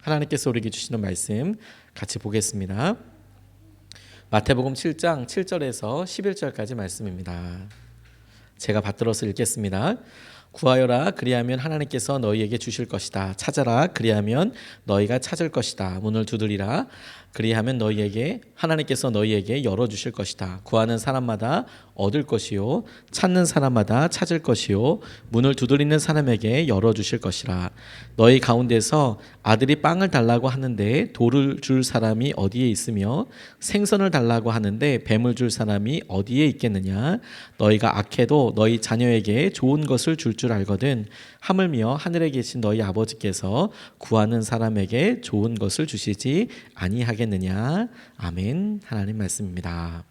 하나님께서 우리에게 주시는 말씀 같이 보겠습니다. 마태복음 7장 7절에서 11절까지 말씀입니다. 제가 받들어서 읽겠습니다. 구하여라 그리하면 하나님께서 너희에게 주실 것이다. 찾아라 그리하면 너희가 찾을 것이다. 문을 두드리라 그리하면 하나님께서 너희에게 열어주실 것이다. 구하는 사람마다 얻을 것이요 찾는 사람마다 찾을 것이요 문을 두드리는 사람에게 열어주실 것이라. 너희 가운데서 아들이 빵을 달라고 하는데 돌을 줄 사람이 어디에 있으며 생선을 달라고 하는데 뱀을 줄 사람이 어디에 있겠느냐. 너희가 악해도 너희 자녀에게 좋은 것을 줄 줄 알거든 하물며 하늘에 계신 너희 아버지께서 구하는 사람에게 좋은 것을 주시지 아니하겠느냐. 아멘. 하나님 말씀입니다.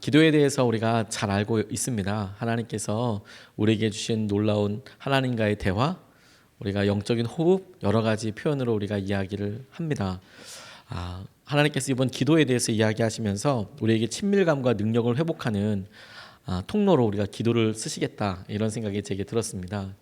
기도에 대해서 우리가 잘 알고 있습니다. 하나님께서 우리에게 주신 놀라운 하나님과의 대화, 우리가 영적인 호흡, 여러 가지 표현으로 우리가 이야기를 합니다. 하나님께서 이번 기도에 대해서 이야기하시면서 우리에게 친밀감과 능력을 회복하는 통로로 우리가 기도를 쓰시겠다, 이런 생각이 제게 들었습니다.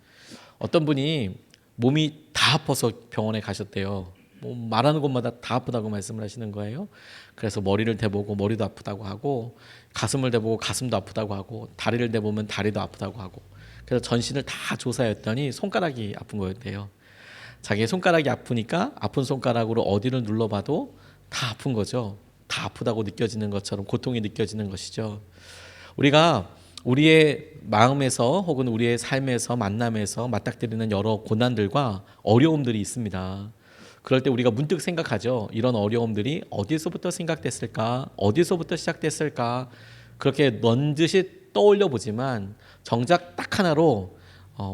어떤 분이 몸이 다 아파서 병원에 가셨대요. 말하는 곳마다 다 아프다고 말씀을 하시는 거예요. 그래서 머리를 대보고 머리도 아프다고 하고, 가슴을 대보고 가슴도 아프다고 하고, 다리를 대보면 다리도 아프다고 하고, 그래서 전신을 다 조사했더니 손가락이 아픈 거였대요. 자기 손가락이 아프니까 아픈 손가락으로 어디를 눌러봐도 다 아픈 거죠. 다 아프다고 느껴지는 것처럼 고통이 느껴지는 것이죠. 우리가 우리의 마음에서 혹은 우리의 삶에서 만남에서 맞닥뜨리는 여러 고난들과 어려움들이 있습니다. 그럴 때 우리가 문득 생각하죠. 이런 어려움들이 어디서부터 생각됐을까? 어디서부터 시작됐을까? 그렇게 넌지시 떠올려 보지만 정작 딱 하나로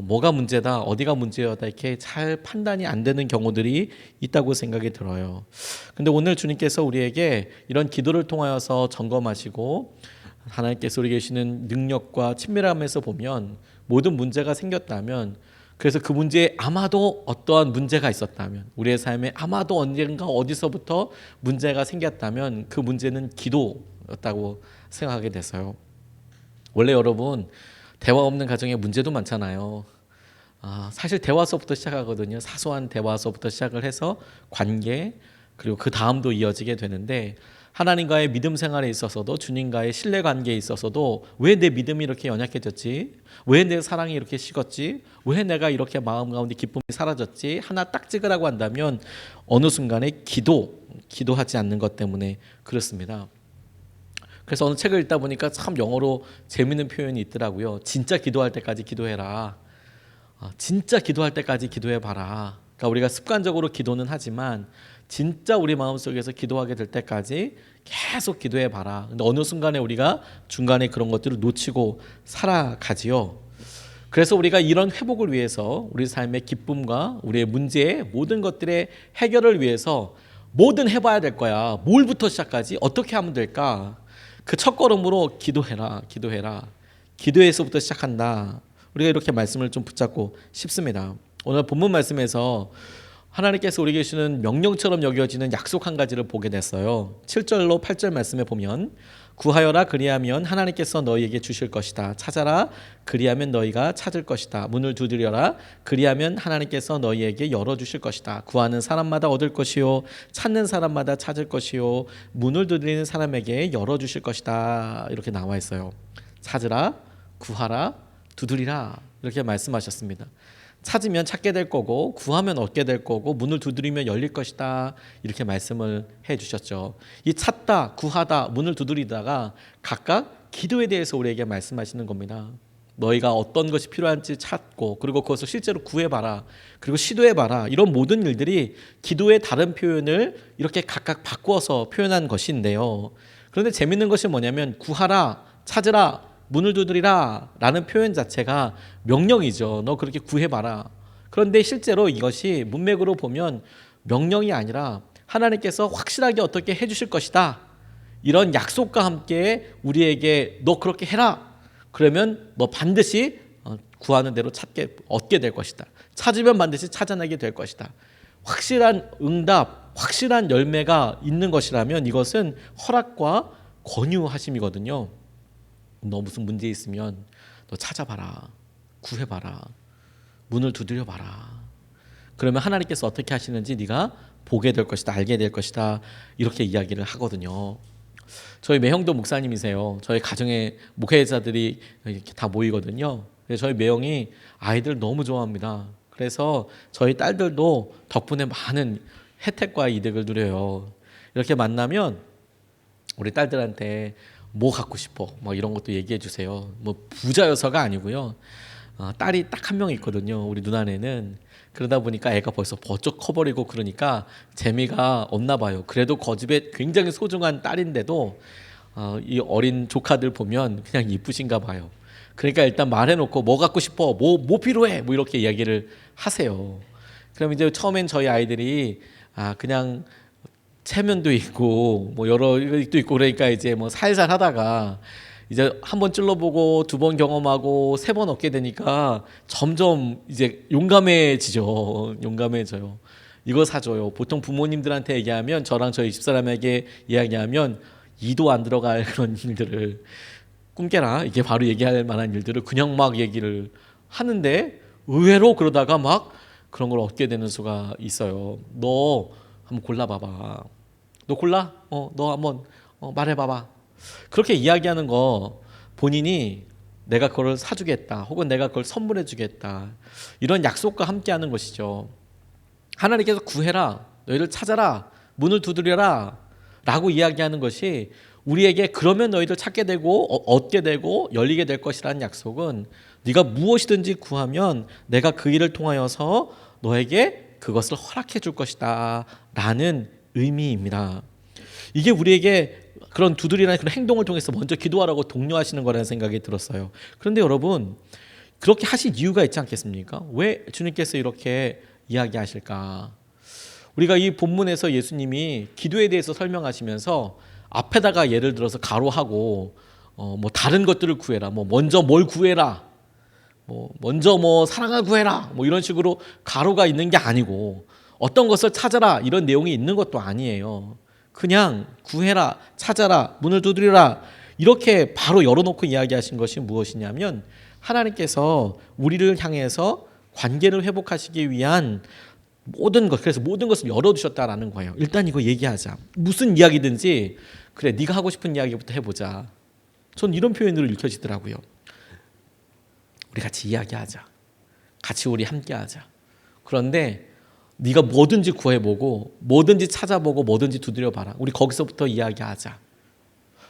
뭐가 문제다, 어디가 문제였다, 이렇게 잘 판단이 안 되는 경우들이 있다고 생각이 들어요. 근데 오늘 주님께서 우리에게 이런 기도를 통하여서 점검하시고 하나님께서 우리 계시는 능력과 친밀함에서 보면 모든 문제가 생겼다면, 그래서 그 문제에 아마도 어떠한 문제가 있었다면, 우리의 삶에 아마도 언젠가 어디서부터 문제가 생겼다면 그 문제는 기도였다고 생각하게 됐어요. 원래 여러분, 대화 없는 가정에 문제도 많잖아요. 사실 대화서부터 시작하거든요. 사소한 대화서부터 시작을 해서 관계, 그리고 그 다음도 이어지게 되는데, 하나님과의 믿음 생활에 있어서도, 주님과의 신뢰 관계에 있어서도 왜 내 믿음이 이렇게 연약해졌지? 왜 내 사랑이 이렇게 식었지? 왜 내가 이렇게 마음 가운데 기쁨이 사라졌지? 하나 딱 찍으라고 한다면 어느 순간에 기도하지 않는 것 때문에 그렇습니다. 그래서 어느 책을 읽다 보니까 참 영어로 재미있는 표현이 있더라고요. 진짜 기도할 때까지 기도해라. 진짜 기도할 때까지 기도해봐라. 그러니까 우리가 습관적으로 기도는 하지만 진짜 우리 마음속에서 기도하게 될 때까지 계속 기도해봐라. 근데 어느 순간에 우리가 중간에 그런 것들을 놓치고 살아가지요. 그래서 우리가 이런 회복을 위해서, 우리 삶의 기쁨과 우리의 문제의 모든 것들의 해결을 위해서 뭐든 해봐야 될 거야. 뭘부터 시작하지? 어떻게 하면 될까? 그 첫걸음으로 기도해라. 기도에서부터 시작한다. 우리가 이렇게 말씀을 좀 붙잡고 싶습니다. 오늘 본문 말씀에서 하나님께서 우리에게 주시는 명령처럼 여겨지는 약속 한 가지를 보게 됐어요. 7절로 8절 말씀에 보면, 구하여라 그리하면 하나님께서 너희에게 주실 것이다. 찾아라 그리하면 너희가 찾을 것이다. 문을 두드려라 그리하면 하나님께서 너희에게 열어주실 것이다. 구하는 사람마다 얻을 것이요 찾는 사람마다 찾을 것이요 문을 두드리는 사람에게 열어주실 것이다. 이렇게 나와 있어요. 찾으라, 구하라, 두드리라, 이렇게 말씀하셨습니다. 찾으면 찾게 될 거고, 구하면 얻게 될 거고, 문을 두드리면 열릴 것이다, 이렇게 말씀을 해주셨죠. 이 찾다, 구하다, 문을 두드리다가 각각 기도에 대해서 우리에게 말씀하시는 겁니다. 너희가 어떤 것이 필요한지 찾고, 그리고 그것을 실제로 구해봐라, 그리고 시도해봐라. 이런 모든 일들이 기도의 다른 표현을 이렇게 각각 바꾸어서 표현한 것인데요. 그런데 재밌는 것이 뭐냐면, 구하라, 찾으라, 문을 두드리라 라는 표현 자체가 명령이죠. 너 그렇게 구해봐라. 그런데 실제로 이것이 문맥으로 보면 명령이 아니라 하나님께서 확실하게 어떻게 해주실 것이다, 이런 약속과 함께 우리에게 너 그렇게 해라. 그러면 너 반드시 구하는 대로 얻게 될 것이다. 찾으면 반드시 찾아내게 될 것이다. 확실한 응답, 확실한 열매가 있는 것이라면 이것은 허락과 권유하심이거든요. 너 무슨 문제 있으면 너 찾아봐라, 구해봐라, 문을 두드려봐라. 그러면 하나님께서 어떻게 하시는지 네가 보게 될 것이다, 알게 될 것이다, 이렇게 이야기를 하거든요. 저희 매형도 목사님이세요. 저희 가정의 목회자들이 이렇게 다 모이거든요. 그래서 저희 매형이 아이들 너무 좋아합니다. 그래서 저희 딸들도 덕분에 많은 혜택과 이득을 누려요. 이렇게 만나면 우리 딸들한테 뭐 갖고 싶어, 뭐 이런 것도 얘기해 주세요. 뭐 부자여서가 아니고요. 딸이 딱 한 명 있거든요. 우리 누나네는. 그러다 보니까 애가 벌써 버쩍 커버리고 그러니까 재미가 없나 봐요. 그래도 거집에 굉장히 소중한 딸인데도 이 어린 조카들 보면 그냥 이쁘신가 봐요. 그러니까 일단 말해놓고 뭐 갖고 싶어, 뭐 필요해, 뭐 이렇게 이야기를 하세요. 그럼 이제 처음엔 저희 아이들이 그냥 체면도 있고 뭐 여러 것도 있고 그러니까 이제 뭐 살살 하다가 이제 한 번 찔러보고 두 번 경험하고 세 번 얻게 되니까 점점 이제 용감해지죠. 용감해져요. 이거 사줘요. 보통 부모님들한테 얘기하면 저랑 저희 집사람에게 이야기하면 이도 안 들어갈 그런 일들을 꿈깨라 이게 바로 얘기할 만한 일들을 그냥 막 얘기를 하는데 의외로 그러다가 막 그런 걸 얻게 되는 수가 있어요. 너 한번 골라봐봐. 너 골라? 너 한번 말해봐봐. 그렇게 이야기하는 거 본인이 내가 그걸 사주겠다 혹은 내가 그걸 선물해 주겠다 이런 약속과 함께하는 것이죠. 하나님께서 구해라, 너희를 찾아라, 문을 두드려라 라고 이야기하는 것이 우리에게 그러면 너희들 찾게 되고 얻게 되고 열리게 될 것이라는 약속은 네가 무엇이든지 구하면 내가 그 일을 통하여서 너에게 그것을 허락해 줄 것이다 라는 의미입니다. 이게 우리에게 그런 두드리라는 그런 행동을 통해서 먼저 기도하라고 독려하시는 거라는 생각이 들었어요. 그런데 여러분 그렇게 하신 이유가 있지 않겠습니까? 왜 주님께서 이렇게 이야기하실까? 우리가 이 본문에서 예수님이 기도에 대해서 설명하시면서 앞에다가 예를 들어서 가로하고 뭐 다른 것들을 구해라, 뭐 먼저 뭘 구해라, 뭐 먼저 뭐 사랑을 구해라, 뭐 이런 식으로 가로가 있는 게 아니고 어떤 것을 찾아라 이런 내용이 있는 것도 아니에요. 그냥 구해라, 찾아라, 문을 두드리라 이렇게 바로 열어놓고 이야기하신 것이 무엇이냐면 하나님께서 우리를 향해서 관계를 회복하시기 위한 모든 것, 그래서 모든 것을 열어두셨다라는 거예요. 일단 이거 얘기하자. 무슨 이야기든지 그래 네가 하고 싶은 이야기부터 해보자. 전 이런 표현으로 읽혀지더라고요. 우리 같이 이야기하자. 같이 우리 함께하자. 그런데 네가 뭐든지 구해보고 뭐든지 찾아보고 뭐든지 두드려봐라. 우리 거기서부터 이야기하자.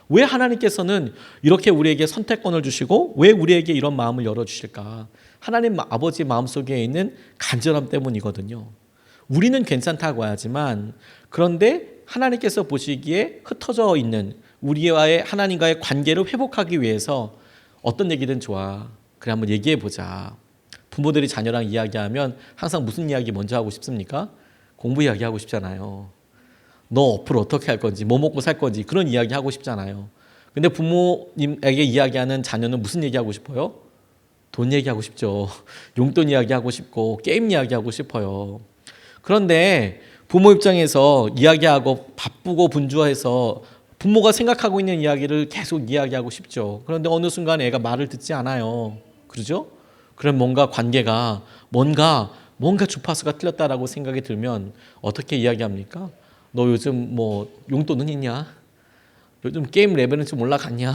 왜 하나님께서는 이렇게 우리에게 선택권을 주시고 왜 우리에게 이런 마음을 열어주실까? 하나님 아버지 마음속에 있는 간절함 때문이거든요. 우리는 괜찮다고 하지만 그런데 하나님께서 보시기에 흩어져 있는 우리와의 하나님과의 관계를 회복하기 위해서 어떤 얘기든 좋아. 그래 한번 얘기해보자. 부모들이 자녀랑 이야기하면 항상 무슨 이야기 먼저 하고 싶습니까? 공부 이야기하고 싶잖아요. 너 앞으로 어떻게 할 건지, 뭐 먹고 살 건지 그런 이야기 하고 싶잖아요. 근데 부모님에게 이야기하는 자녀는 무슨 얘기하고 싶어요? 돈 얘기하고 싶죠. 용돈 이야기하고 싶고 게임 이야기하고 싶어요. 그런데 부모 입장에서 이야기하고 바쁘고 분주해서 부모가 생각하고 있는 이야기를 계속 이야기하고 싶죠. 그런데 어느 순간 애가 말을 듣지 않아요. 그러죠? 그럼 뭔가 관계가 뭔가 주파수가 틀렸다라고 생각이 들면 어떻게 이야기합니까? 너 요즘 뭐 용돈은 있냐? 요즘 게임 레벨은 좀 올라갔냐?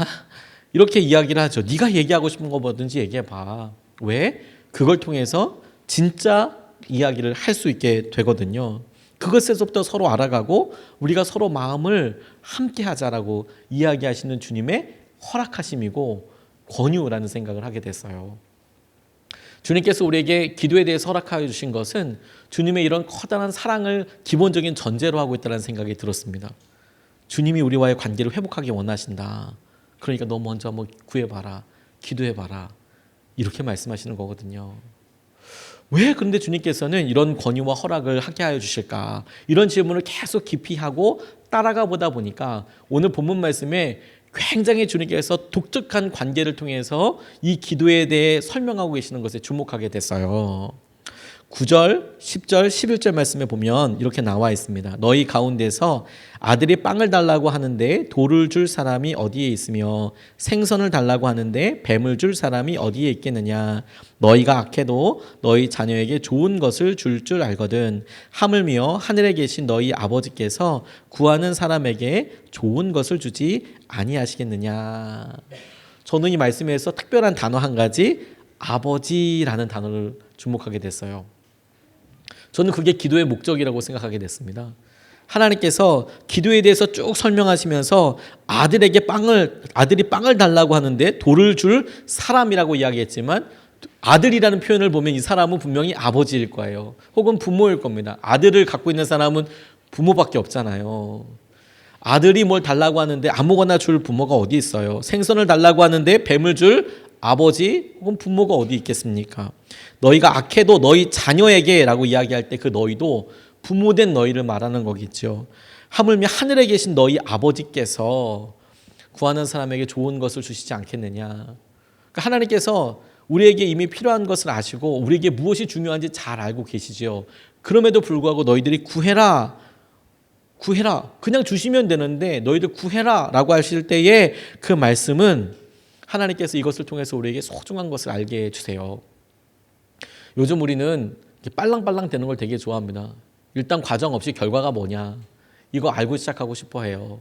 이렇게 이야기를 하죠. 네가 얘기하고 싶은 거 뭐든지 얘기해봐. 왜? 그걸 통해서 진짜 이야기를 할 수 있게 되거든요. 그것에서부터 서로 알아가고 우리가 서로 마음을 함께 하자라고 이야기하시는 주님의 허락하심이고 권유라는 생각을 하게 됐어요. 주님께서 우리에게 기도에 대해서 허락하여 주신 것은 주님의 이런 커다란 사랑을 기본적인 전제로 하고 있다는 생각이 들었습니다. 주님이 우리와의 관계를 회복하기 원하신다. 그러니까 너 먼저 한번 구해봐라. 기도해봐라. 이렇게 말씀하시는 거거든요. 왜 그런데 주님께서는 이런 권유와 허락을 하게 하여 주실까? 이런 질문을 계속 깊이 하고 따라가 보다 보니까 오늘 본문 말씀에 굉장히 주님께서 독특한 관계를 통해서 이 기도에 대해 설명하고 계시는 것에 주목하게 됐어요. 9절, 10절, 11절 말씀에 보면 이렇게 나와 있습니다. 너희 가운데서 아들이 빵을 달라고 하는데 돌을 줄 사람이 어디에 있으며 생선을 달라고 하는데 뱀을 줄 사람이 어디에 있겠느냐. 너희가 악해도 너희 자녀에게 좋은 것을 줄 알거든. 하물며 하늘에 계신 너희 아버지께서 구하는 사람에게 좋은 것을 주지 아니하시겠느냐. 저는 이 말씀에서 특별한 단어 한 가지, 아버지라는 단어를 주목하게 됐어요. 저는 그게 기도의 목적이라고 생각하게 됐습니다. 하나님께서 기도에 대해서 쭉 설명하시면서 아들이 빵을 달라고 하는데 돌을 줄 사람이라고 이야기했지만 아들이라는 표현을 보면 이 사람은 분명히 아버지일 거예요. 혹은 부모일 겁니다. 아들을 갖고 있는 사람은 부모밖에 없잖아요. 아들이 뭘 달라고 하는데 아무거나 줄 부모가 어디 있어요. 생선을 달라고 하는데 뱀을 줄 아버지 혹은 부모가 어디 있겠습니까? 너희가 악해도 너희 자녀에게 라고 이야기할 때 그 너희도 부모된 너희를 말하는 거겠죠. 하물며 하늘에 계신 너희 아버지께서 구하는 사람에게 좋은 것을 주시지 않겠느냐. 그러니까 하나님께서 우리에게 이미 필요한 것을 아시고 우리에게 무엇이 중요한지 잘 알고 계시죠. 그럼에도 불구하고 너희들이 구해라. 그냥 주시면 되는데 너희들 구해라 라고 하실 때에 그 말씀은 하나님께서 이것을 통해서 우리에게 소중한 것을 알게 해주세요. 요즘 우리는 빨랑빨랑 되는 걸 되게 좋아합니다. 일단 과정 없이 결과가 뭐냐 이거 알고 시작하고 싶어 해요.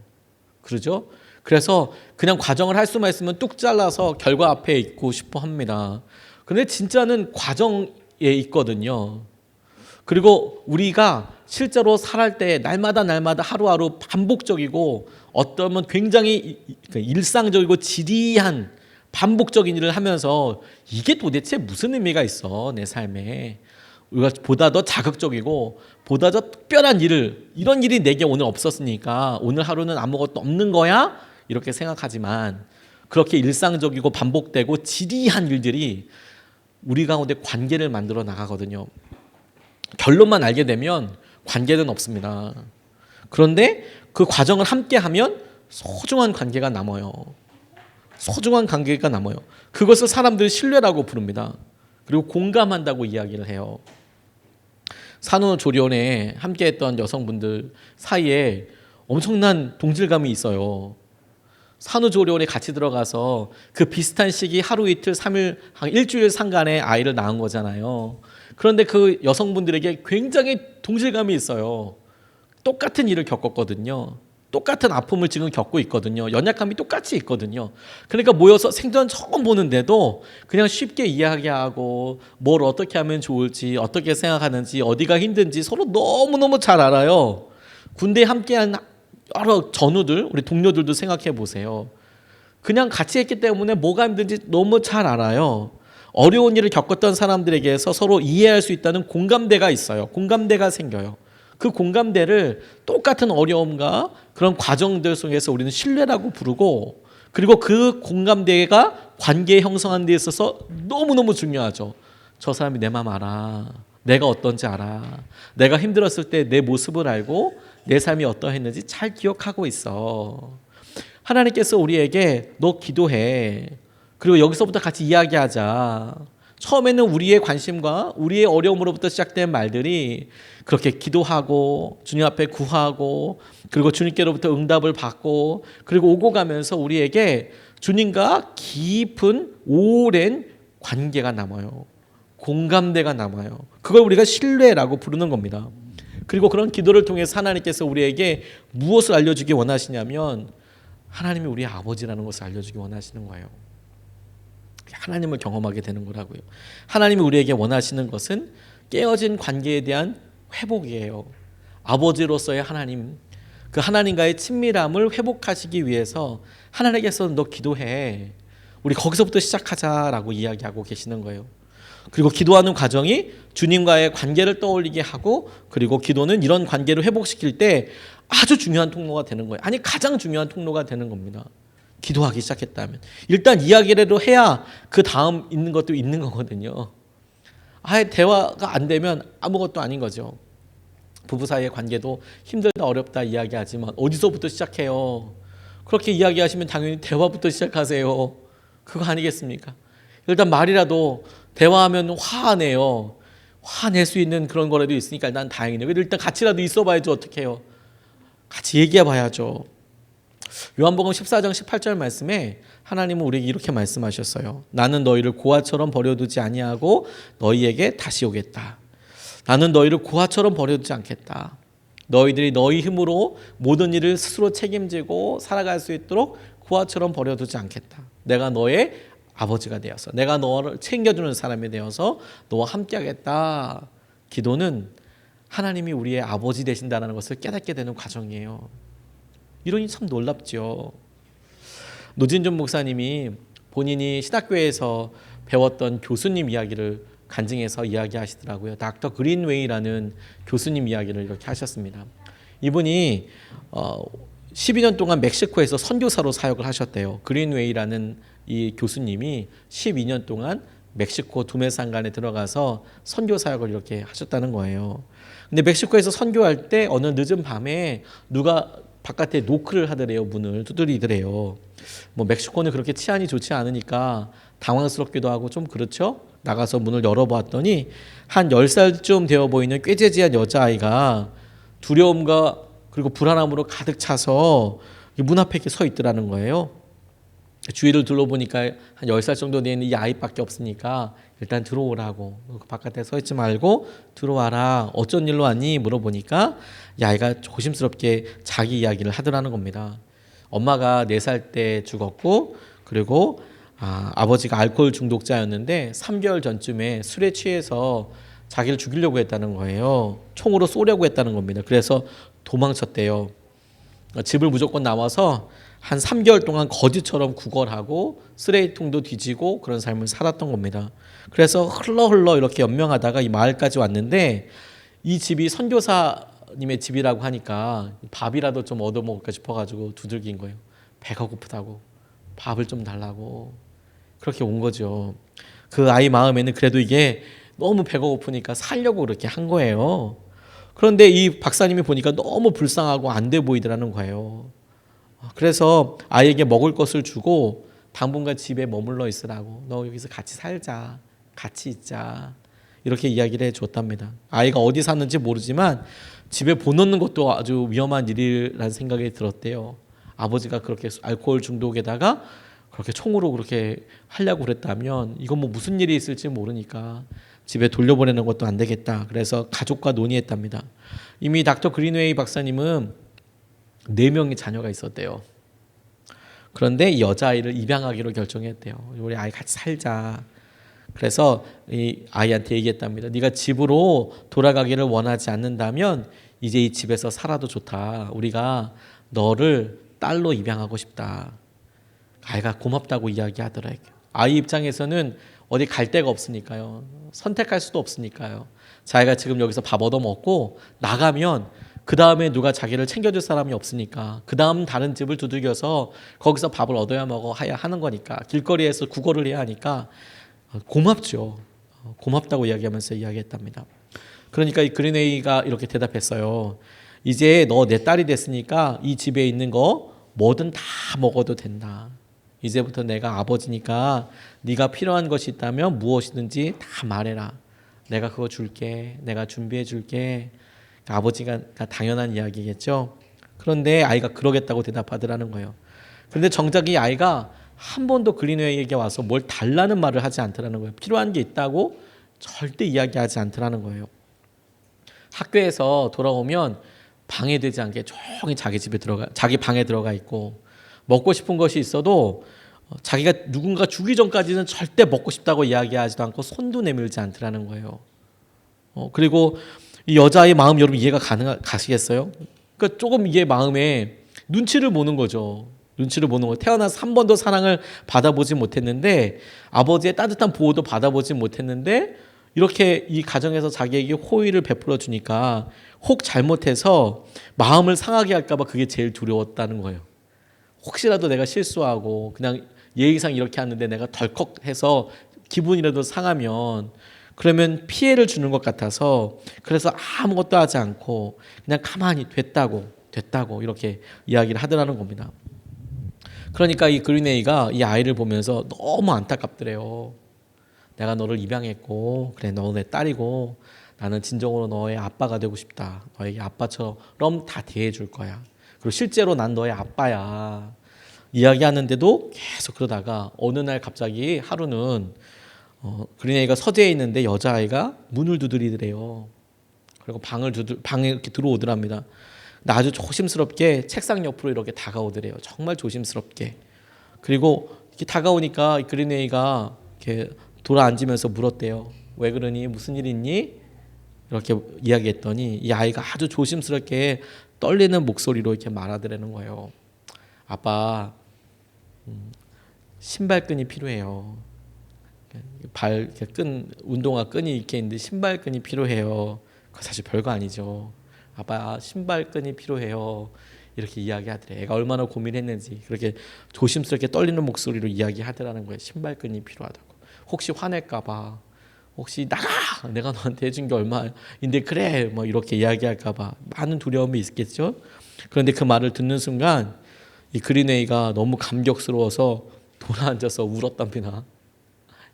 그러죠? 그래서 그냥 과정을 할 수만 있으면 뚝 잘라서 결과 앞에 있고 싶어 합니다. 그런데 진짜는 과정에 있거든요. 그리고 우리가 실제로 살할 때 날마다 하루하루 반복적이고 어떠면 굉장히 일상적이고 지리한 반복적인 일을 하면서 이게 도대체 무슨 의미가 있어 내 삶에. 우리가 보다 더 자극적이고 보다 더 특별한 일을, 이런 일이 내게 오늘 없었으니까 오늘 하루는 아무것도 없는 거야? 이렇게 생각하지만 그렇게 일상적이고 반복되고 지리한 일들이 우리 가운데 관계를 만들어 나가거든요. 결론만 알게 되면 관계는 없습니다. 그런데 그 과정을 함께 하면 소중한 관계가 남아요. 그것을 사람들이 신뢰라고 부릅니다. 그리고 공감한다고 이야기를 해요. 산후조리원에 함께했던 여성분들 사이에 엄청난 동질감이 있어요. 산후조리원에 같이 들어가서 그 비슷한 시기 하루 이틀 3일 일주일 상간에 아이를 낳은 거잖아요. 그런데 그 여성분들에게 굉장히 동질감이 있어요. 똑같은 일을 겪었거든요. 똑같은 아픔을 지금 겪고 있거든요. 연약함이 똑같이 있거든요. 그러니까 모여서 생전 처음 보는데도 그냥 쉽게 이야기하고 뭘 어떻게 하면 좋을지, 어떻게 생각하는지, 어디가 힘든지 서로 너무너무 잘 알아요. 군대에 함께한 여러 전우들, 우리 동료들도 생각해 보세요. 그냥 같이 했기 때문에 뭐가 힘든지 너무 잘 알아요. 어려운 일을 겪었던 사람들에게서 서로 이해할 수 있다는 공감대가 있어요. 공감대가 생겨요. 그 공감대를 똑같은 어려움과 그런 과정들 속에서 우리는 신뢰라고 부르고, 그리고 그 공감대가 관계 형성하는 데 있어서 너무너무 중요하죠. 저 사람이 내 마음 알아. 내가 어떤지 알아. 내가 힘들었을 때 내 모습을 알고 내 삶이 어떠했는지 잘 기억하고 있어. 하나님께서 우리에게 너 기도해. 그리고 여기서부터 같이 이야기하자. 처음에는 우리의 관심과 우리의 어려움으로부터 시작된 말들이 그렇게 기도하고 주님 앞에 구하고 그리고 주님께로부터 응답을 받고 그리고 오고 가면서 우리에게 주님과 깊은 오랜 관계가 남아요. 공감대가 남아요. 그걸 우리가 신뢰라고 부르는 겁니다. 그리고 그런 기도를 통해서 하나님께서 우리에게 무엇을 알려주기 원하시냐면 하나님이 우리의 아버지라는 것을 알려주기 원하시는 거예요. 하나님을 경험하게 되는 거라고요. 하나님이 우리에게 원하시는 것은 깨어진 관계에 대한 회복이에요. 아버지로서의 하나님, 그 하나님과의 친밀함을 회복하시기 위해서 하나님께서 너 기도해. 우리 거기서부터 시작하자라고 이야기하고 계시는 거예요. 그리고 기도하는 과정이 주님과의 관계를 떠올리게 하고, 그리고 기도는 이런 관계를 회복시킬 때 아주 중요한 통로가 되는 거예요. 아니 가장 중요한 통로가 되는 겁니다. 기도하기 시작했다면 일단 이야기라도 해야 그 다음 있는 것도 있는 거거든요. 아예 대화가 안 되면 아무것도 아닌 거죠. 부부 사이의 관계도 힘들다 어렵다 이야기하지만 어디서부터 시작해요? 그렇게 이야기하시면 당연히 대화부터 시작하세요. 그거 아니겠습니까? 일단 말이라도 대화하면 화 안 해요. 화낼 수 있는 그런 거라도 있으니까 난 다행이네요. 그래도 일단 같이라도 있어봐야죠. 어떻게 해요? 같이 얘기해봐야죠. 요한복음 14장 18절 말씀에 하나님은 우리에게 이렇게 말씀하셨어요. 나는 너희를 고아처럼 버려두지 아니하고 너희에게 다시 오겠다. 나는 너희를 고아처럼 버려두지 않겠다. 너희들이 너희 힘으로 모든 일을 스스로 책임지고 살아갈 수 있도록 고아처럼 버려두지 않겠다. 내가 너의 아버지가 되어서, 내가 너를 챙겨주는 사람이 되어서 너와 함께하겠다. 기도는 하나님이 우리의 아버지 되신다는 것을 깨닫게 되는 과정이에요. 이론이 참 놀랍죠. 노진준 목사님이 본인이 신학교에서 배웠던 교수님 이야기를 간증해서 이야기하시더라고요. 닥터 그린웨이라는 교수님 이야기를 이렇게 하셨습니다. 이분이 12년 동안 멕시코에서 선교사로 사역을 하셨대요. 그린웨이라는 이 교수님이 12년 동안 멕시코 두메산간에 들어가서 선교 사역을 이렇게 하셨다는 거예요. 근데 멕시코에서 선교할 때 어느 늦은 밤에 누가 바깥에 노크를 하더래요. 문을 두드리더래요. 뭐 멕시코는 그렇게 치안이 좋지 않으니까 당황스럽기도 하고 좀 그렇죠. 나가서 문을 열어보았더니 한 10살쯤 되어 보이는 꾀재지한 여자아이가 두려움과 그리고 불안함으로 가득 차서 문 앞에 이렇게 서 있더라는 거예요. 주위를 둘러보니까 한 10살 정도 되는 이 아이밖에 없으니까 일단 들어오라고, 바깥에 서 있지 말고 들어와라. 어쩐 일로 왔니? 물어보니까 이 아이가 조심스럽게 자기 이야기를 하더라는 겁니다. 엄마가 4살 때 죽었고, 그리고 아버지가 알코올 중독자였는데 3개월 전쯤에 술에 취해서 자기를 죽이려고 했다는 거예요. 총으로 쏘려고 했다는 겁니다. 그래서 도망쳤대요. 집을 무조건 나와서 한 3개월 동안 거지처럼 구걸하고 쓰레기통도 뒤지고 그런 삶을 살았던 겁니다. 그래서 흘러 이렇게 연명하다가 이 마을까지 왔는데, 이 집이 선교사님의 집이라고 하니까 밥이라도 좀 얻어먹을까 싶어가지고 두들긴 거예요. 배가 고프다고, 밥을 좀 달라고. 그렇게 온 거죠. 그 아이 마음에는 그래도 이게 너무 배가 고프니까 살려고 그렇게 한 거예요. 그런데 이 박사님이 보니까 너무 불쌍하고 안 돼 보이더라는 거예요. 그래서 아이에게 먹을 것을 주고 당분간 집에 머물러 있으라고, 너 여기서 같이 살자, 같이 있자, 이렇게 이야기를 해줬답니다. 아이가 어디 사는지 모르지만 집에 보내는 것도 아주 위험한 일이라는 생각이 들었대요. 아버지가 그렇게 알코올 중독에다가 그렇게 총으로 그렇게 하려고 그랬다면 이건 뭐 무슨 일이 있을지 모르니까 집에 돌려보내는 것도 안 되겠다. 그래서 가족과 논의했답니다. 이미 닥터 그린웨이 박사님은 4명의 자녀가 있었대요. 그런데 이 여자아이를 입양하기로 결정했대요. 우리 아이 같이 살자. 그래서 이 아이한테 얘기했답니다. 네가 집으로 돌아가기를 원하지 않는다면 이제 이 집에서 살아도 좋다. 우리가 너를 딸로 입양하고 싶다. 아이가 고맙다고 이야기하더라고요. 아이 입장에서는 어디 갈 데가 없으니까요. 선택할 수도 없으니까요. 자기가 지금 여기서 밥 얻어먹고 나가면 그 다음에 누가 자기를 챙겨줄 사람이 없으니까 그 다음 다른 집을 두들겨서 거기서 밥을 얻어야 먹어야 하는 거니까, 길거리에서 구걸을 해야 하니까 고맙죠. 고맙다고 이야기하면서 이야기했답니다. 그러니까 이 그린웨이가 이렇게 대답했어요. 이제 너 내 딸이 됐으니까 이 집에 있는 거 뭐든 다 먹어도 된다. 이제부터 내가 아버지니까 네가 필요한 것이 있다면 무엇이든지 다 말해라. 내가 그거 줄게. 내가 준비해 줄게. 아버지가 당연한 이야기겠죠. 그런데 아이가 그러겠다고 대답하더라는 거예요. 그런데 정작 이 아이가 한 번도 그린웨이에게 와서 뭘 달라는 말을 하지 않더라는 거예요. 필요한 게 있다고 절대 이야기하지 않더라는 거예요. 학교에서 돌아오면 방해되지 않게 조용히 자기 방에 들어가 있고, 먹고 싶은 것이 있어도 자기가 누군가 주기 전까지는 절대 먹고 싶다고 이야기하지도 않고 손도 내밀지 않더라는 거예요. 그리고 이 여자의 마음 여러분 이해가 가시겠어요? 그러니까 조금 이게 마음에 눈치를 보는 거죠. 눈치를 보는 거. 태어나서 한 번도 사랑을 받아보지 못했는데, 아버지의 따뜻한 보호도 받아보지 못했는데, 이렇게 이 가정에서 자기에게 호의를 베풀어 주니까 혹 잘못해서 마음을 상하게 할까 봐 그게 제일 두려웠다는 거예요. 혹시라도 내가 실수하고 그냥 예의상 이렇게 하는데 내가 덜컥해서 기분이라도 상하면 그러면 피해를 주는 것 같아서, 그래서 아무것도 하지 않고 그냥 가만히 됐다고 이렇게 이야기를 하더라는 겁니다. 그러니까 이 그린웨이가 이 아이를 보면서 너무 안타깝더래요. 내가 너를 입양했고 그래 너 내 딸이고 나는 진정으로 너의 아빠가 되고 싶다. 너에게 아빠처럼 다 대해줄 거야. 그리고 실제로 난 너의 아빠야. 이야기하는데도 계속 그러다가 어느 날 갑자기 하루는 그린애가 서재에 있는데 여자아이가 문을 두드리더래요. 그리고 방에 이렇게 들어오더랍니다. 근데 아주 조심스럽게 책상 옆으로 이렇게 다가오더래요. 정말 조심스럽게. 그리고 이렇게 다가오니까 그린애가 이렇게 돌아 앉으면서 물었대요. 왜 그러니? 무슨 일 있니? 이렇게 이야기했더니 이 아이가 아주 조심스럽게 떨리는 목소리로 이렇게 말하더라는 거예요. 아빠, 신발끈이 필요해요. 운동화 끈이 이렇게 있는데 신발끈이 필요해요. 그거 사실 별거 아니죠. 아빠, 신발끈이 필요해요. 이렇게 이야기하더래. 애가 얼마나 고민했는지 그렇게 조심스럽게 떨리는 목소리로 이야기하더라는 거예요. 신발끈이 필요하다고. 혹시 화낼까봐, 혹시 나가! 내가 너한테 해준 게 얼마인데 그래! 뭐 이렇게 이야기할까봐 많은 두려움이 있겠죠. 그런데 그 말을 듣는 순간 이 그린에이가 너무 감격스러워서 돌아앉아서 울었답니다.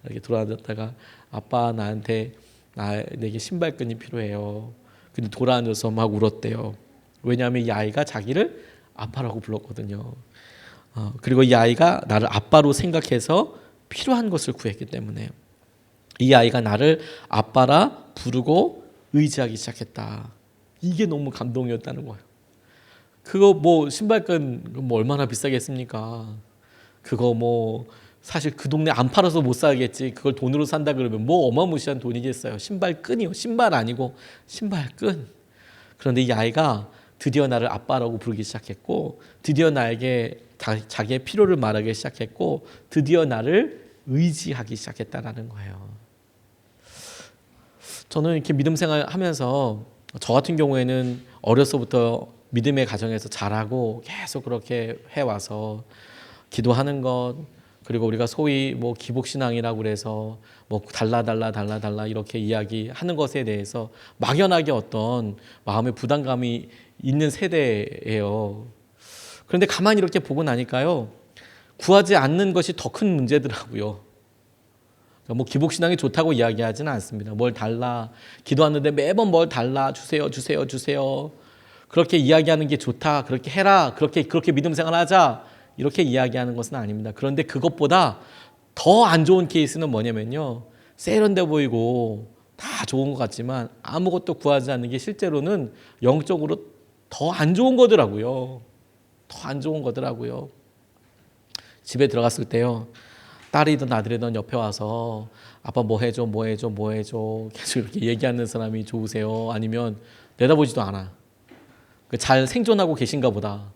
이렇게 돌아앉았다가 아빠 내게 신발끈이 필요해요. 근데 돌아앉아서 막 울었대요. 왜냐하면 이 아이가 자기를 아빠라고 불렀거든요. 그리고 이 아이가 나를 아빠로 생각해서 필요한 것을 구했기 때문에 이 아이가 나를 아빠라 부르고 의지하기 시작했다. 이게 너무 감동이었다는 거예요. 그거 뭐 신발끈 뭐 얼마나 비싸겠습니까? 그거 뭐 사실 그 동네 안 팔아서 못 사겠지. 그걸 돈으로 산다 그러면 뭐 어마무시한 돈이겠어요. 신발끈이요. 신발 아니고 신발끈. 그런데 이 아이가 드디어 나를 아빠라고 부르기 시작했고 드디어 나에게 자기의 필요를 말하기 시작했고 드디어 나를 의지하기 시작했다라는 거예요. 저는 이렇게 믿음 생활하면서 저 같은 경우에는 어려서부터 믿음의 가정에서 자라고 계속 그렇게 해와서 기도하는 것 그리고 우리가 소위 뭐 기복신앙이라고 그래서 뭐 달라 이렇게 이야기하는 것에 대해서 막연하게 어떤 마음의 부담감이 있는 세대예요. 그런데 가만히 이렇게 보고 나니까요. 구하지 않는 것이 더 큰 문제더라고요. 뭐 기복신앙이 좋다고 이야기하지는 않습니다. 뭘 달라. 기도하는데 매번 뭘 달라. 주세요. 그렇게 이야기하는 게 좋다. 그렇게 해라. 그렇게 믿음 생활하자. 이렇게 이야기하는 것은 아닙니다. 그런데 그것보다 더 안 좋은 케이스는 뭐냐면요. 세련돼 보이고 다 좋은 것 같지만 아무것도 구하지 않는 게 실제로는 영적으로 더 안 좋은 거더라고요. 더 안 좋은 거더라고요. 집에 들어갔을 때요. 딸이든 아들이든 옆에 와서 아빠 뭐 해줘 계속 이렇게 얘기하는 사람이 좋으세요? 아니면 내다보지도 않아. 잘 생존하고 계신가 보다.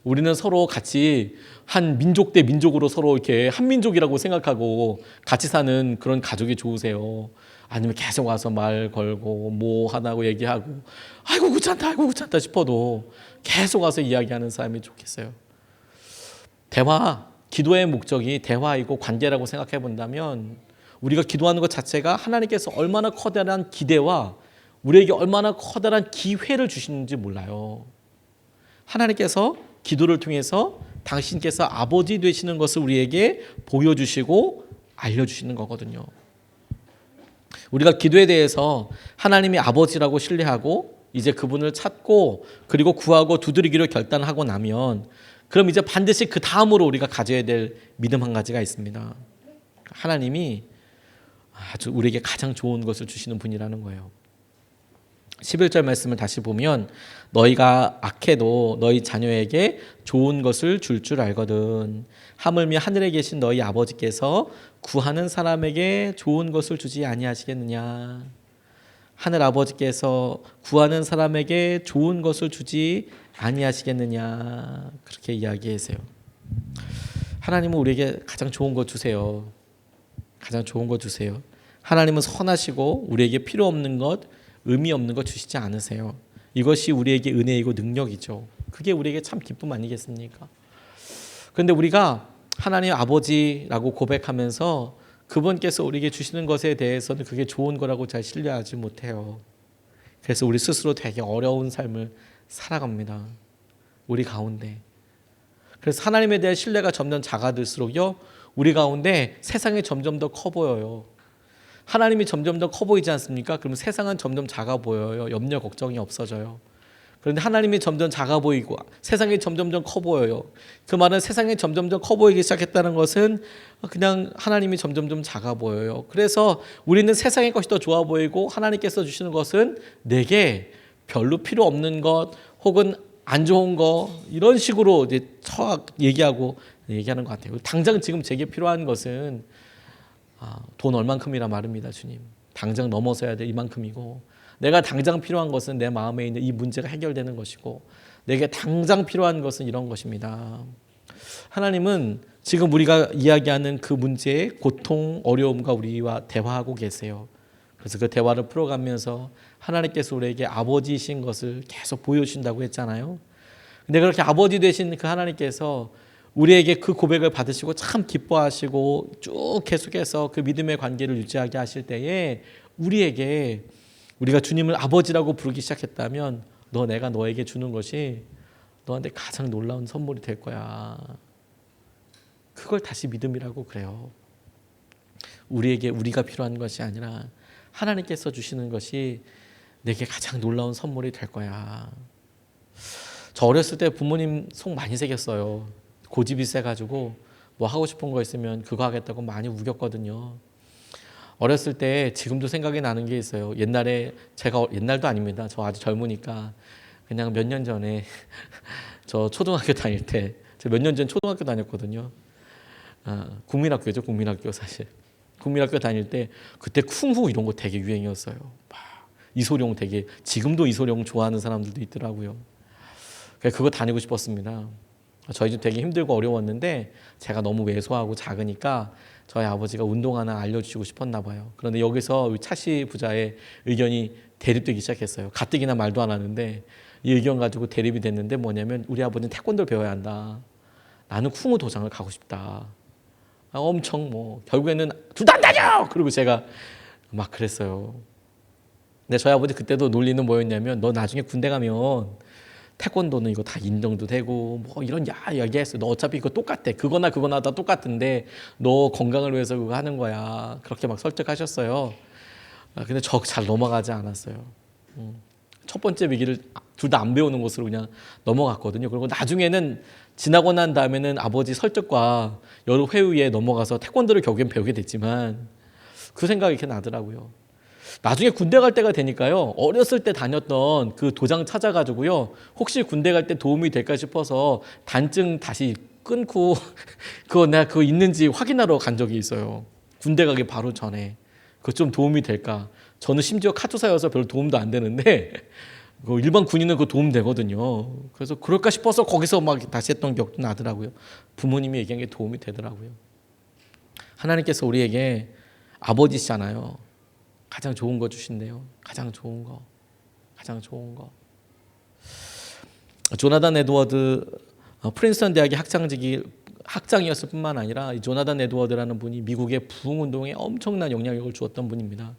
우리는 서로 같이 한 민족 대 민족으로 서로 이렇게 한 민족이라고 생각하고 같이 사는 그런 가족이 좋으세요? 아니면 계속 와서 말 걸고 뭐 하다고 얘기하고 아이고 귀찮다 싶어도 계속 와서 이야기하는 사람이 좋겠어요. 기도의 목적이 대화이고 관계라고 생각해 본다면 우리가 기도하는 것 자체가 하나님께서 얼마나 커다란 기대와 우리에게 얼마나 커다란 기회를 주시는지 몰라요. 하나님께서 기도를 통해서 당신께서 아버지 되시는 것을 우리에게 보여주시고 알려주시는 거거든요. 우리가 기도에 대해서 하나님이 아버지라고 신뢰하고 이제 그분을 찾고 그리고 구하고 두드리기로 결단하고 나면 그럼 이제 반드시 그 다음으로 우리가 가져야 될 믿음 한 가지가 있습니다. 하나님이 아주 우리에게 가장 좋은 것을 주시는 분이라는 거예요. 11절 말씀을 다시 보면 너희가 악해도 너희 자녀에게 좋은 것을 줄 알거든. 하물며 하늘에 계신 너희 아버지께서 구하는 사람에게 좋은 것을 주지 아니하시겠느냐. 하늘 아버지께서 구하는 사람에게 좋은 것을 주지 아니하시겠느냐. 그렇게 이야기하세요. 하나님은 우리에게 가장 좋은 것 주세요. 가장 좋은 것 주세요. 하나님은 선하시고 우리에게 필요 없는 것, 의미 없는 것 주시지 않으세요. 이것이 우리에게 은혜이고 능력이죠. 그게 우리에게 참 기쁨 아니겠습니까? 그런데 우리가 하나님 아버지라고 고백하면서 그분께서 우리에게 주시는 것에 대해서는 그게 좋은 거라고 잘 신뢰하지 못해요. 그래서 우리 스스로 되게 어려운 삶을 살아갑니다. 우리 가운데. 그래서 하나님에 대한 신뢰가 점점 작아들수록요. 우리 가운데 세상이 점점 더 커 보여요. 하나님이 점점 더 커 보이지 않습니까? 그러면 세상은 점점 작아 보여요. 염려 걱정이 없어져요. 그런데 하나님이 점점 작아 보이고 세상이 점점 더 커 보여요. 그 말은 세상이 점점 더 커 보이기 시작했다는 것은 그냥 하나님이 점점 좀 작아 보여요. 그래서 우리는 세상의 것이 더 좋아 보이고 하나님께서 주시는 것은 내게 별로 필요 없는 것 혹은 안 좋은 거 이런 식으로 이제 얘기하는 것 같아요. 당장 지금 제게 필요한 것은 돈 얼만큼이라 말입니다, 주님. 당장 넘어서야 될 이만큼이고 내가 당장 필요한 것은 내 마음에 있는 이 문제가 해결되는 것이고 내게 당장 필요한 것은 이런 것입니다. 하나님은 지금 우리가 이야기하는 그 문제의 고통, 어려움과 우리와 대화하고 계세요. 그래서 그 대화를 풀어가면서 하나님께서 우리에게 아버지이신 것을 계속 보여주신다고 했잖아요. 근데 그렇게 아버지 되신 그 하나님께서 우리에게 그 고백을 받으시고 참 기뻐하시고 쭉 계속해서 그 믿음의 관계를 유지하게 하실 때에 우리에게 우리가 주님을 아버지라고 부르기 시작했다면 내가 너에게 주는 것이 너한테 가장 놀라운 선물이 될 거야. 그걸 다시 믿음이라고 그래요. 우리가 필요한 것이 아니라 하나님께서 주시는 것이 내게 가장 놀라운 선물이 될 거야. 저 어렸을 때 부모님 속 많이 새겼어요. 고집이 세가지고 뭐 하고 싶은 거 있으면 그거 하겠다고 많이 우겼거든요. 어렸을 때 지금도 생각이 나는 게 있어요. 옛날도 아닙니다. 저 아주 젊으니까 그냥 몇 년 전에 저 초등학교 다닐 때 몇 년 전 초등학교 다녔거든요. 국민학교죠, 국민학교 사실. 국민학교 다닐 때 그때 쿵후 이런 거 되게 유행이었어요. 이소룡 지금도 이소룡 좋아하는 사람들도 있더라고요. 그거 다니고 싶었습니다. 저희 집 되게 힘들고 어려웠는데 제가 너무 왜소하고 작으니까 저희 아버지가 운동 하나 알려주시고 싶었나 봐요. 그런데 여기서 차씨 부자의 의견이 대립되기 시작했어요. 가뜩이나 말도 안 하는데 이 의견 가지고 대립이 됐는데 뭐냐면 우리 아버지는 태권도를 배워야 한다. 나는 쿵후 도장을 가고 싶다. 엄청 결국에는 둘 다 안 다녀! 그리고 제가 막 그랬어요. 근데 저희 아버지 그때도 논리는 뭐였냐면 너 나중에 군대 가면 태권도는 이거 다 인정도 되고 이런 얘기했어. 너 어차피 이거 똑같아. 그거나 다 똑같은데 너 건강을 위해서 그거 하는 거야. 그렇게 막 설득하셨어요. 근데 저 잘 넘어가지 않았어요. 첫 번째 위기를 둘 다 안 배우는 것으로 그냥 넘어갔거든요. 그리고 나중에는 지나고 난 다음에는 아버지 설득과 여러 회의에 넘어가서 태권도를 결국엔 배우게 됐지만 그 생각이 이렇게 나더라고요. 나중에 군대 갈 때가 되니까요. 어렸을 때 다녔던 그 도장 찾아가지고요. 혹시 군대 갈 때 도움이 될까 싶어서 단증 다시 끊고 내가 그거 있는지 확인하러 간 적이 있어요. 군대 가기 바로 전에. 그거 좀 도움이 될까. 저는 심지어 카투사여서 별로 도움도 안 되는데 일반 군인은 그거 도움 되거든요. 그래서 그럴까 싶어서 거기서 막 다시 했던 기억도 나더라고요. 부모님이 얘기한 게 도움이 되더라고요. 하나님께서 우리에게 아버지시잖아요. 가장 좋은 거 주신대요. 가장 좋은 거. 조나단 에드워드 프린스턴 대학의 학장이었을 뿐만 아니라 이 조나단 에드워드라는 분이 미국의 부흥운동에 엄청난 영향력을 주었던 분입니다.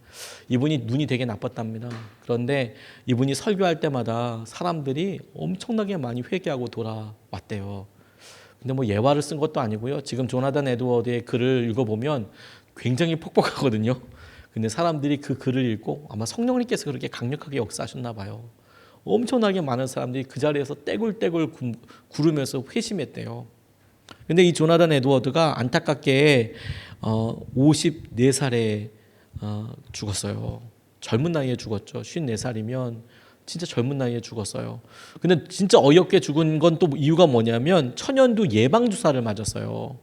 이분이 눈이 되게 나빴답니다. 그런데 이분이 설교할 때마다 사람들이 엄청나게 많이 회개하고 돌아왔대요. 근데 예화를 쓴 것도 아니고요. 지금 조나단 에드워드의 글을 읽어보면 굉장히 퍽퍽하거든요. 근데 사람들이 그 글을 읽고 아마 성령님께서 그렇게 강력하게 역사하셨나 봐요. 엄청나게 많은 사람들이 그 자리에서 떼굴떼굴 구르면서 회심했대요. 근데 이 조나단 에드워드가 안타깝게 54살에 죽었어요. 젊은 나이에 죽었죠. 54살이면 진짜 젊은 나이에 죽었어요. 근데 진짜 어이없게 죽은 건 또 이유가 뭐냐면 천연두 예방주사를 맞았어요.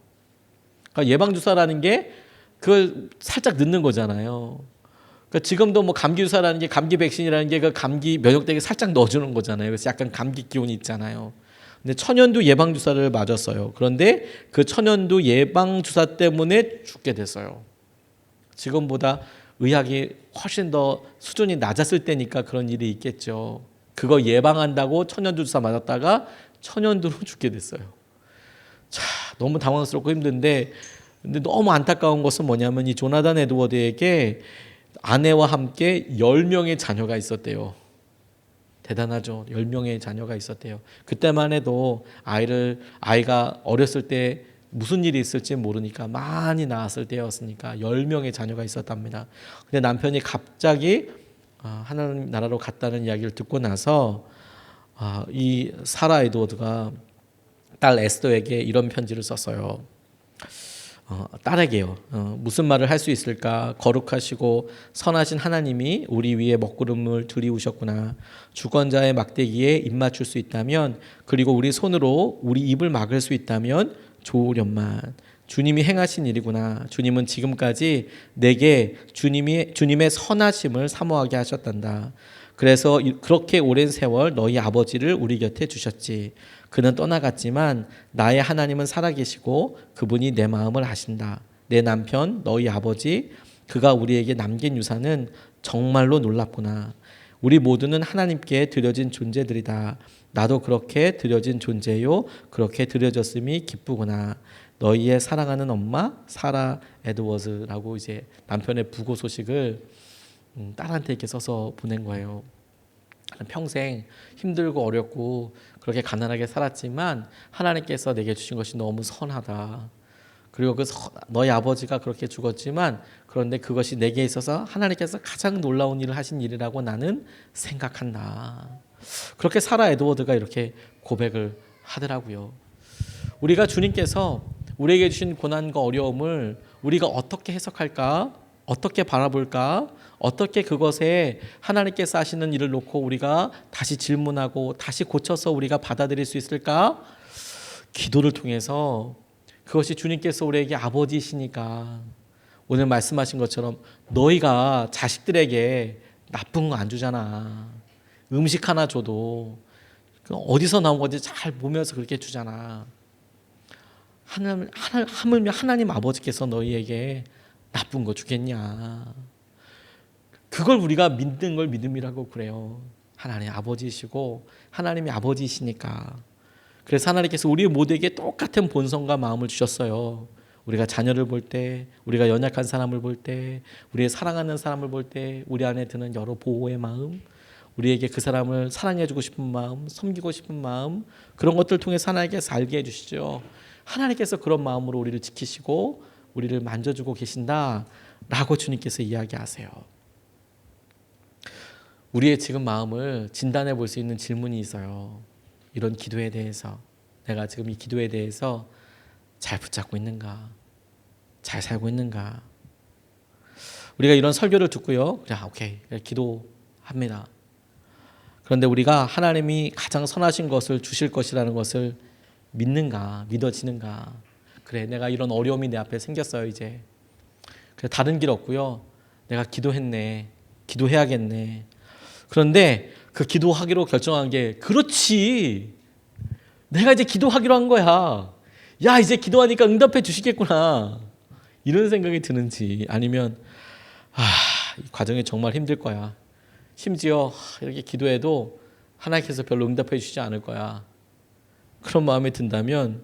그러니까 예방주사라는 게 그걸 살짝 넣는 거잖아요. 그러니까 지금도 감기 주사라는 게 감기 백신이라는 게 그 감기 면역력에 살짝 넣어주는 거잖아요. 그래서 약간 감기 기운이 있잖아요. 근데 천연두 예방 주사를 맞았어요. 그런데 그 천연두 예방 주사 때문에 죽게 됐어요. 지금보다 의학이 훨씬 더 수준이 낮았을 때니까 그런 일이 있겠죠. 그거 예방한다고 천연두 주사 맞았다가 천연두로 죽게 됐어요. 자, 너무 당황스럽고 힘든데 근데 너무 안타까운 것은 뭐냐면 이 조나단 에드워드에게 아내와 함께 10명의 자녀가 있었대요. 대단하죠. 10명의 자녀가 있었대요. 그때만 해도 아이가 어렸을 때 무슨 일이 있을지 모르니까 많이 낳았을 때였으니까 10명의 자녀가 있었답니다. 근데 남편이 갑자기 하나님 나라로 갔다는 이야기를 듣고 나서 이 사라 에드워드가 딸 에스더에게 이런 편지를 썼어요. 딸에게요. 무슨 말을 할 수 있을까? 거룩하시고 선하신 하나님이 우리 위에 먹구름을 들이우셨구나. 주권자의 막대기에 입 맞출 수 있다면, 그리고 우리 손으로 우리 입을 막을 수 있다면 좋으련만. 주님이 행하신 일이구나. 주님은 지금까지 내게 주님의 선하심을 사모하게 하셨단다. 그래서 그렇게 오랜 세월 너희 아버지를 우리 곁에 주셨지. 그는 떠나갔지만 나의 하나님은 살아계시고 그분이 내 마음을 아신다. 내 남편 너희 아버지 그가 우리에게 남긴 유산은 정말로 놀랍구나. 우리 모두는 하나님께 드려진 존재들이다. 나도 그렇게 드려진 존재요. 그렇게 드려졌음이 기쁘구나. 너희의 사랑하는 엄마 사라 에드워즈라고 이제 남편의 부고 소식을 딸한테 이렇게 써서 보낸 거예요. 평생 힘들고 어렵고 그렇게 가난하게 살았지만 하나님께서 내게 주신 것이 너무 선하다. 그리고 너희 아버지가 그렇게 죽었지만 그런데 그것이 내게 있어서 하나님께서 가장 놀라운 일을 하신 일이라고 나는 생각한다. 그렇게 사라 에드워드가 이렇게 고백을 하더라고요. 우리가 주님께서 우리에게 주신 고난과 어려움을 우리가 어떻게 해석할까? 어떻게 바라볼까? 어떻게 그것에 하나님께서 하시는 일을 놓고 우리가 다시 질문하고 다시 고쳐서 우리가 받아들일 수 있을까? 기도를 통해서 그것이 주님께서 우리에게 아버지이시니까 오늘 말씀하신 것처럼 너희가 자식들에게 나쁜 거 안 주잖아. 음식 하나 줘도 어디서 나온 건지 잘 보면서 그렇게 주잖아. 하물며 하나님 아버지께서 너희에게 나쁜 거 주겠냐. 그걸 우리가 믿는 걸 믿음이라고 그래요. 하나님 아버지이시고 하나님이 아버지이시니까. 그래서 하나님께서 우리 모두에게 똑같은 본성과 마음을 주셨어요. 우리가 자녀를 볼 때, 우리가 연약한 사람을 볼 때, 우리의 사랑하는 사람을 볼 때 우리 안에 드는 여러 보호의 마음, 우리에게 그 사람을 사랑해주고 싶은 마음, 섬기고 싶은 마음, 그런 것들을 통해서 하나님께서 알게 해주시죠. 하나님께서 그런 마음으로 우리를 지키시고 우리를 만져주고 계신다라고 주님께서 이야기하세요. 우리의 지금 마음을 진단해 볼 수 있는 질문이 있어요. 이런 기도에 대해서 내가 지금 이 기도에 대해서 잘 붙잡고 있는가? 잘 살고 있는가? 우리가 이런 설교를 듣고요. 오케이. 기도합니다. 그런데 우리가 하나님이 가장 선하신 것을 주실 것이라는 것을 믿는가? 믿어지는가? 그래, 내가 이런 어려움이 내 앞에 생겼어요, 이제. 그래, 다른 길 없고요. 내가 기도했네. 기도해야겠네. 그런데 그 기도하기로 결정한 게 그렇지. 내가 이제 기도하기로 한 거야. 야, 이제 기도하니까 응답해 주시겠구나. 이런 생각이 드는지 아니면 이 과정이 정말 힘들 거야. 심지어 이렇게 기도해도 하나님께서 별로 응답해 주시지 않을 거야. 그런 마음이 든다면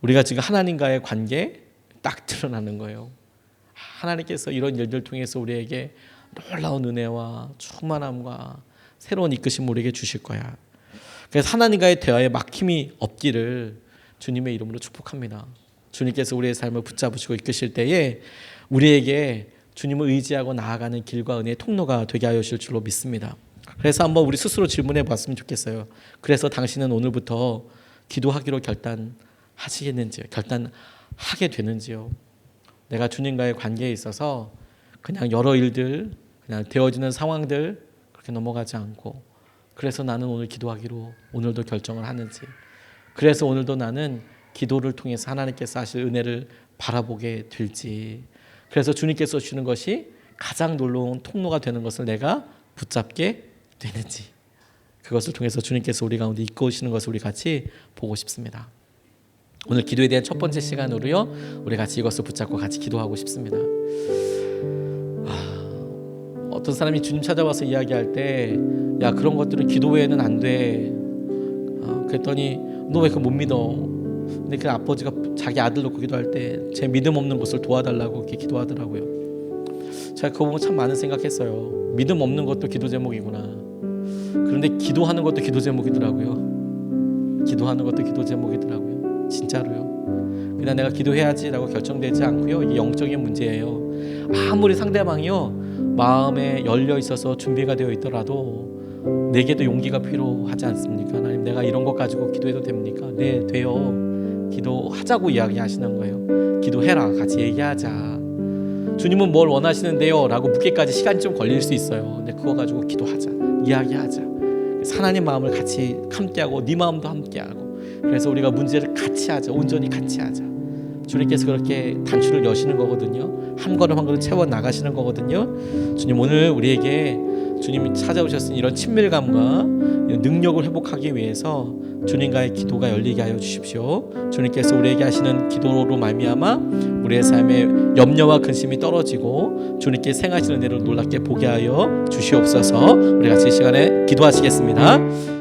우리가 지금 하나님과의 관계 딱 드러나는 거예요. 하나님께서 이런 일들 통해서 우리에게 놀라운 은혜와 충만함과 새로운 이끄심을 우리에게 주실 거야. 그래서 하나님과의 대화에 막힘이 없기를 주님의 이름으로 축복합니다. 주님께서 우리의 삶을 붙잡으시고 이끄실 때에 우리에게 주님을 의지하고 나아가는 길과 은혜의 통로가 되게 하여 주실 줄로 믿습니다. 그래서 한번 우리 스스로 질문해 봤으면 좋겠어요. 그래서 당신은 오늘부터 기도하기로 결단하시겠는지요? 결단하게 되는지요? 내가 주님과의 관계에 있어서 그냥 여러 일들, 그냥 되어지는 상황들 그렇게 넘어가지 않고 그래서 나는 오늘 기도하기로 오늘도 결정을 하는지, 그래서 오늘도 나는 기도를 통해서 하나님께서 하실 은혜를 바라보게 될지, 그래서 주님께서 주시는 것이 가장 놀라운 통로가 되는 것을 내가 붙잡게 되는지, 그것을 통해서 주님께서 우리 가운데 이끌으시는 것을 우리 같이 보고 싶습니다. 오늘 기도에 대한 첫 번째 시간으로요, 우리 같이 이것을 붙잡고 같이 기도하고 싶습니다. 어떤 사람이 주님 찾아와서 이야기할 때, 야, 그런 것들은 기도 외에는 안 돼. 그랬더니 너 왜 그거 못 믿어? 근데 그 아버지가 자기 아들 놓고 기도할 때 제 믿음 없는 것을 도와달라고 이렇게 기도하더라고요. 제가 그거 보고 참 많은 생각했어요. 믿음 없는 것도 기도 제목이구나. 그런데 기도하는 것도 기도 제목이더라고요. 기도하는 것도 기도 제목이더라고요. 진짜로요. 그냥 내가 기도해야지라고 결정되지 않고요. 이게 영적인 문제예요. 아무리 상대방이요 마음에 열려 있어서 준비가 되어 있더라도 내게도 용기가 필요하지 않습니까? 하나님, 내가 이런 것 가지고 기도해도 됩니까? 네, 돼요. 기도하자고 이야기하시는 거예요. 기도해라, 같이 얘기하자. 주님은 뭘 원하시는데요? 라고 묻기까지 시간이 좀 걸릴 수 있어요. 근데 그거 가지고 기도하자, 이야기하자. 하나님 마음을 같이 함께하고 네 마음도 함께하고, 그래서 우리가 문제를 같이 하자, 온전히 같이 하자. 주님께서 그렇게 단추를 여시는 거거든요. 한 걸음 한 걸음 채워 나가시는 거거든요. 주님, 오늘 우리에게 주님이 찾아오셨으니 이런 친밀감과 이런 능력을 회복하기 위해서 주님과의 기도가 열리게 하여 주십시오. 주님께서 우리에게 하시는 기도로 말미암아 우리의 삶에 염려와 근심이 떨어지고 주님께 행하시는 일을 놀랍게 보게 하여 주시옵소서. 우리 같이 이 시간에 기도하시겠습니다.